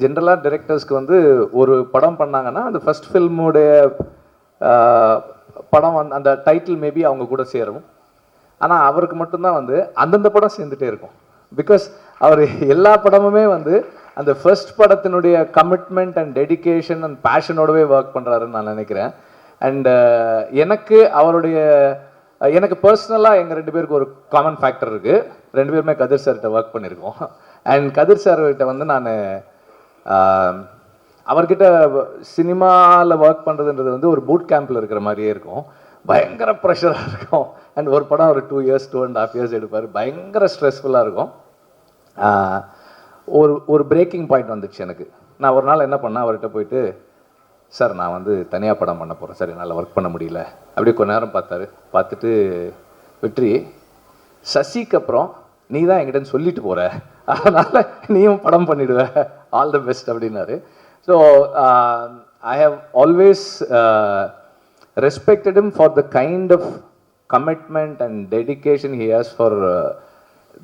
ஜென்ரலாக டைரக்டர்ஸ்க்கு வந்து ஒரு படம் பண்ணாங்கன்னா அந்த ஃபர்ஸ்ட் ஃபில்முடைய படம் வந்து அந்த டைட்டில் மேபி அவங்க கூட சேரும். ஆனால் அவருக்கு மட்டும்தான் வந்து அந்தந்த படம் சேர்ந்துட்டே இருக்கும். பிகாஸ் அவர் எல்லா படமுமே வந்து அந்த ஃபர்ஸ்ட் படத்தினுடைய கமிட்மெண்ட் அண்ட் டெடிக்கேஷன் அண்ட் பேஷனோடவே ஒர்க் பண்ணுறாருன்னு நான் நினைக்கிறேன். அண்ட் எனக்கு பர்சனலாக எங்கள் 2 பேருக்கு ஒரு காமன் ஃபேக்டர் இருக்குது. 2 பேருமே கதிர் சார்கிட்ட ஒர்க் பண்ணியிருக்கோம். அண்ட் கதிர் சார்கிட்ட வந்து நான் அவர்கிட்ட சினிமாவில் ஒர்க் பண்ணுறதுன்றது வந்து ஒரு பூட் கேம்பில் இருக்கிற மாதிரியே இருக்கும். பயங்கர ப்ரெஷராக இருக்கும். அண்ட் ஒரு படம் ஒரு 2 இயர்ஸ் 2.5 இயர்ஸ் எடுப்பார். பயங்கர ஸ்ட்ரெஸ்ஃபுல்லாக இருக்கும். ஒரு பிரேக்கிங் பாயிண்ட் வந்துச்சு எனக்கு. நான் ஒரு நாள் என்ன பண்ணேன், அவர்கிட்ட போயிட்டு, சார் நான் வந்து தனியாக படம் பண்ண போகிறேன் சார், என்னால் ஒர்க் பண்ண முடியல. அப்படியே கொஞ்ச நேரம் பார்த்துட்டு வெற்றி, சசிக்கு அப்புறம் நீ தான் என்கிட்ட சொல்லிட்டு போகிற, அதனால் நீயும் படம் பண்ணிவிடுவ, ஆல் த பெஸ்ட் அப்படின்னாரு. So I have always respected him for the kind of commitment and dedication he has for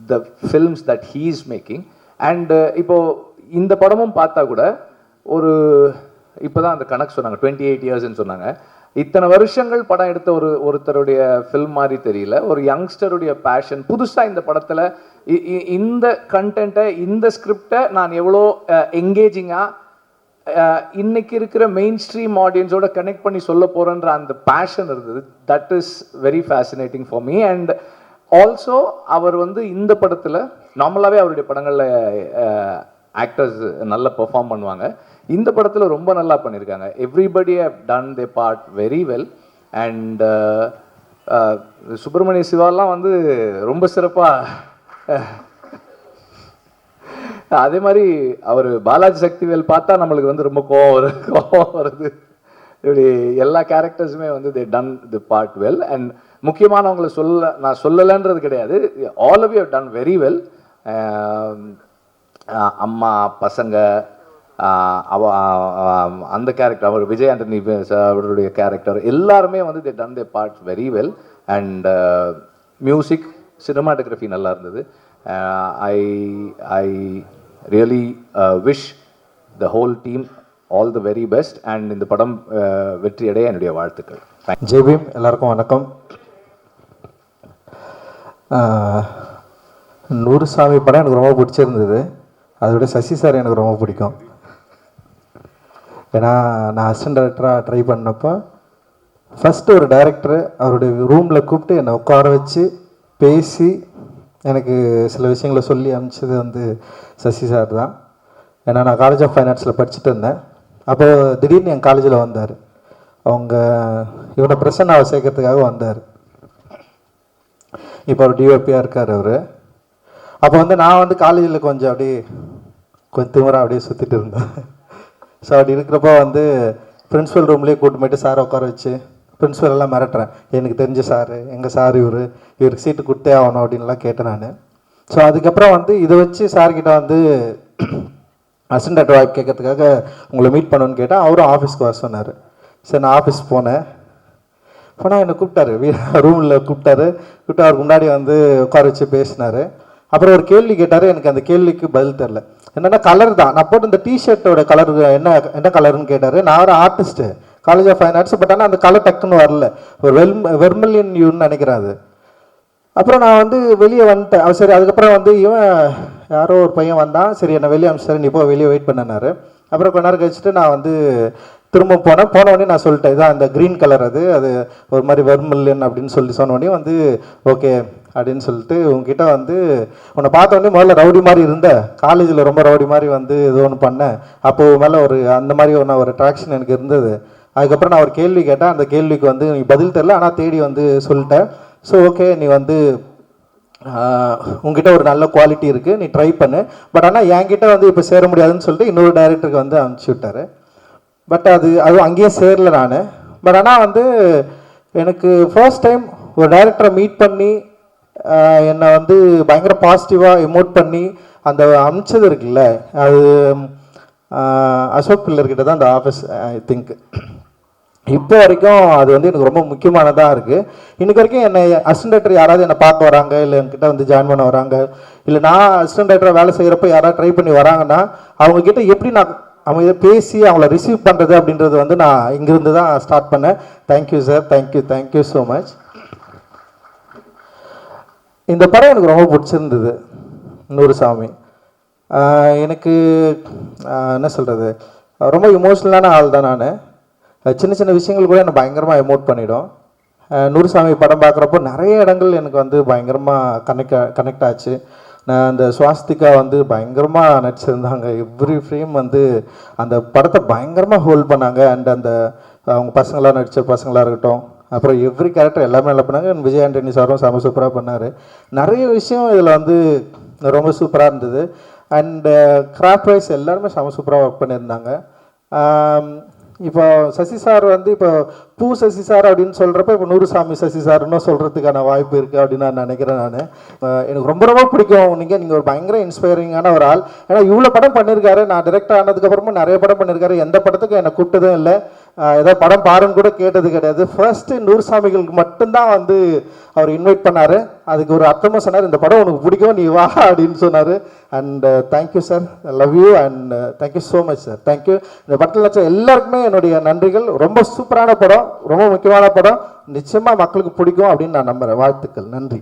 the films that he is making. And இப்போ இந்த படமும் பார்த்தா கூட ஒரு இப்போதான் அந்த கணக்கு சொன்னாங்க 28 இயர்ஸ்ன்னு சொன்னாங்க. இத்தனை வருஷங்கள் படம் எடுத்த ஒருத்தருடைய ஃபில்ம் மாதிரி தெரியல. ஒரு யங்ஸ்டருடைய பேஷன் புதுசாக இந்த படத்தில் இந்த கண்டென்ட்டை இந்த ஸ்கிரிப்டை நான் எவ்வளோ என்கேஜிங்காக இன்னைக்கு இருக்கிற மெயின் ஸ்ட்ரீம் ஆடியன்ஸோட கனெக்ட் பண்ணி சொல்ல போகிறேன்ற அந்த பேஷன் இருந்தது. That is very fascinating for me. And also அவர் வந்து இந்த படத்தில் நார்மலாகவே அவருடைய படங்களில் ஆக்டர்ஸ் நல்லா பெர்ஃபார்ம் பண்ணுவாங்க. இந்த படத்தில் ரொம்ப நல்லா பண்ணியிருக்காங்க. Everybody have done the part very well. And Subramaniya சிவாலாம் வந்து ரொம்ப சிறப்பாக, அதே மாதிரி அவர் பாலாஜி சக்திவேல் பார்த்தா நம்மளுக்கு வந்து ரொம்ப கோவம் வருது. இப்படி எல்லா கேரக்டர்ஸுமே வந்து they done the part well. And முக்கியமானவங்களை நான் சொல்லலைன்றது கிடையாது, all of you have done very well. அம்மா பசங்க அந்த கேரக்டர், அவர் விஜய் ஆண்டனி அவருடைய கேரக்டர் எல்லாருமே வந்து they ton the part very well. And music cinematography நல்லா இருந்தது. I really wish the whole team all the very best. And இந்த படம் வெற்றி அடைய என்னுடைய வாழ்த்துக்கள். ஜெய்பீம், எல்லாருக்கும் வணக்கம். நூறுசாமி படம் எனக்கு ரொம்ப பிடிச்சிருந்தது. அதோட சசி சார் எனக்கு ரொம்ப பிடிக்கும். ஏன்னா நான் அசிஸ்டன்ட் டைரக்டராக ட்ரை பண்ணப்போ ஃபஸ்ட்டு ஒரு டைரக்டரு அவருடைய ரூமில் கூப்பிட்டு என்னை உட்கார வச்சு பேசி எனக்கு சில விஷயங்களை சொல்லி அனுப்பிச்சது வந்து சசி சார் தான். ஏன்னா நான் காலேஜ் ஆஃப் ஃபைன் ஆர்ட்ஸில் படிச்சுட்டு இருந்தேன். அப்போது திடீர்னு என் காலேஜில் வந்தார். அவங்க இவனை பிரசன்னாவை சேர்க்கறதுக்காக வந்தார். இப்போ அவர் டிஓபியாக இருக்கார் அவர். அப்போ வந்து நான் வந்து காலேஜில் கொஞ்சம் திமிராக அப்படியே சுற்றிட்டு இருந்தேன். ஸோ அப்படி இருக்கிறப்போ வந்து பிரின்ஸிபல் ரூம்லேயே கூப்பிட்டு போய்ட்டு சாரை உட்கார வச்சு பிரின்ஸிபல் எல்லாம் மிரட்டுறேன். எனக்கு தெரிஞ்ச சார், எங்கள் சார் இவருக்கு சீட்டு கொடுத்தே ஆகணும் அப்படின்லாம் கேட்டேன் நான். ஸோ அதுக்கப்புறம் வந்து இதை வச்சு சார்கிட்ட வந்து அசிஸ்டன்ட் டைரக்டர் வாய்ப்பு கேட்கறதுக்காக உங்களை மீட் பண்ணணுன்னு கேட்டால் அவரும் ஆஃபீஸ்க்கு வர சொன்னார். சரி, நான் ஆஃபீஸ் போனேன். போனால் என்னை கூப்பிட்டாரு, ரூமில் கூப்பிட்டாரு. அவருக்கு முன்னாடி வந்து உட்கார வச்சு பேசினார். அப்புறம் ஒரு கேள்வி கேட்டார். எனக்கு அந்த கேள்விக்கு பதில் தெரில. என்னென்னா கலர் தான். நான் போட்டு இந்த டிஷர்ட்டோட கலர் என்ன கலருன்னு கேட்டார். நான் ஒரு artist, college of fine arts. But ஆனால் அந்த கலர் டக்குன்னு வரல. ஒரு வெர்மலியன் யூன்னு நினைக்கிறேன் அது. அப்புறம் நான் வந்து வெளியே வந்துட்டேன். சரி, அதுக்கப்புறம் வந்து இவன் யாரோ ஒரு பையன் வந்தான். சரி, என்னை வெளியே அனுப்பிச்சாரு, நீ இப்போ வெளியே வெயிட் பண்ணனாரு. அப்புறம் கொஞ்ச நேரம் கழிச்சுட்டு நான் வந்து திரும்ப போனோடனே நான் சொல்லிட்டேன், இதான் அந்த க்ரீன் கலர், அது ஒரு மாதிரி வெர்மலியன் அப்படின்னு சொன்னோடனே வந்து ஓகே அப்படின்னு சொல்லிட்டு உங்ககிட்ட வந்து உன்னை பார்த்தோடனே முதல்ல ரவுடி மாதிரி இருந்த, காலேஜில் ரொம்ப ரவுடி மாதிரி வந்து ஏதோ ஒன்று பண்ணேன். அப்போது மேலே ஒரு அந்த மாதிரி ஒரு அட்ராக்ஷன் எனக்கு இருந்தது. அதுக்கப்புறம் நான் ஒரு கேள்வி கேட்டேன். அந்த கேள்விக்கு வந்து நீ பதில் தெரில, ஆனால் தேடி வந்து சொல்லிட்டேன். ஸோ ஓகே, நீ வந்து உங்ககிட்ட ஒரு நல்ல குவாலிட்டி இருக்குது, நீ ட்ரை பண்ணு. பட் ஆனால் என்கிட்ட வந்து இப்போ சேர முடியாதுன்னு சொல்லிட்டு இன்னொரு டைரக்டருக்கு வந்து அனுப்பிச்சி விட்டார். பட் அதுவும் அங்கேயும் சேரல நான். பட் ஆனால் வந்து எனக்கு ஃபர்ஸ்ட் டைம் ஒரு டைரக்டரை மீட் பண்ணி என்னை வந்து பயங்கர பாசிட்டிவாக எமோட் பண்ணி அந்த அனுப்பிச்சது இருக்குல்ல, அது அசோக் பில்லர்கிட்ட தான் அந்த ஆஃபீஸ் ஐ திங்க். இப்போ வரைக்கும் அது வந்து எனக்கு ரொம்ப முக்கியமானதாக இருக்குது. இன்னைக்கு வரைக்கும் என்னை அசிஸ்டன்ட் டைரக்டர் யாராவது என்னை பார்க்க வராங்க, இல்லை என்கிட்ட வந்து ஜாயின் பண்ண வராங்க, இல்லை நான் அசிஸ்டன்ட் டைரக்டராக வேலை செய்கிறப்ப யாராவது ட்ரை பண்ணி வராங்கன்னா அவங்கக்கிட்ட எப்படி நான் அவங்க பேசி அவங்கள ரிசீவ் பண்ணுறது அப்படின்றது வந்து நான் இங்கிருந்து தான் ஸ்டார்ட் பண்ணேன். Thank you sir, thank you so much. இந்த படம் எனக்கு ரொம்ப பிடிச்சிருந்தது. நூறுசாமி எனக்கு என்ன சொல்கிறது, ரொம்ப இமோஷ்னலான ஆள் தான் நான். சின்ன சின்ன விஷயங்கள் கூட என்னை பயங்கரமாக எமோட் பண்ணிடும். நூறுசாமி படம் பார்க்குறப்போ நிறைய இடங்கள் எனக்கு வந்து பயங்கரமாக கனெக்ட் ஆச்சு. நான் அந்த சுவாஸ்திகா வந்து பயங்கரமாக நடிச்சிருந்தாங்க. எவ்ரி ஃப்ரேம் வந்து அந்த படத்தை பயங்கரமாக ஹோல்ட் பண்ணாங்க. அண்ட் அந்த அவங்க பசங்களாக நடித்த பசங்களாக இருக்கட்டும், அப்புறம் எவ்ரி கேரக்டர் எல்லாமே நல்லா பண்ணாங்க. விஜய் ஆண்டனி சாரும் செம சூப்பராக பண்ணார். நிறைய விஷயம் இதில் வந்து ரொம்ப சூப்பராக இருந்தது. அண்டு கிராஃப்ட் வைஸ் எல்லாருமே செம சூப்பராக ஒர்க் பண்ணியிருந்தாங்க. இப்போ சசி சார் வந்து இப்போ பூ சசி சார் அப்படின்னு சொல்கிறப்ப இப்போ நூறுசாமி சசி சார்னு சொல்கிறதுக்கான வாய்ப்பு இருக்குது அப்படின்னு நான் நினைக்கிறேன். நான் எனக்கு ரொம்ப ரொம்ப பிடிக்கும். நீங்கள் ஒரு பயங்கர இன்ஸ்பைரிங்கான ஒரு ஆள். ஏன்னா இவ்வளோ படம் பண்ணியிருக்காரு. நான் டிரெக்டர் ஆனதுக்கப்புறமும் நிறைய படம் பண்ணியிருக்காரு. எந்த படத்துக்கும் என்னை கூப்பிட்டதும் இல்லை, ஏதோ படம் பாருன்னு கூட கேட்டது கிடையாது. ஃபர்ஸ்ட்டு நூறுசாமிகளுக்கு மட்டும்தான் வந்து அவர் இன்வைட் பண்ணார். அதுக்கு ஒரு அர்த்தமாக சொன்னார், இந்த படம் உனக்கு பிடிக்கும் நீ வா அப்படின்னு சொன்னார். And thank you sir, love you and thank you so much sir. Thank you. இந்த படத்தில் வச்ச எல்லாருக்குமே என்னுடைய நன்றிகள். ரொம்ப சூப்பரான படம், ரொம்ப முக்கியமான படம். நிச்சயமாக மக்களுக்கு பிடிக்கும் அப்படின்னு நான் நம்புகிறேன். வாழ்த்துக்கள். நன்றி.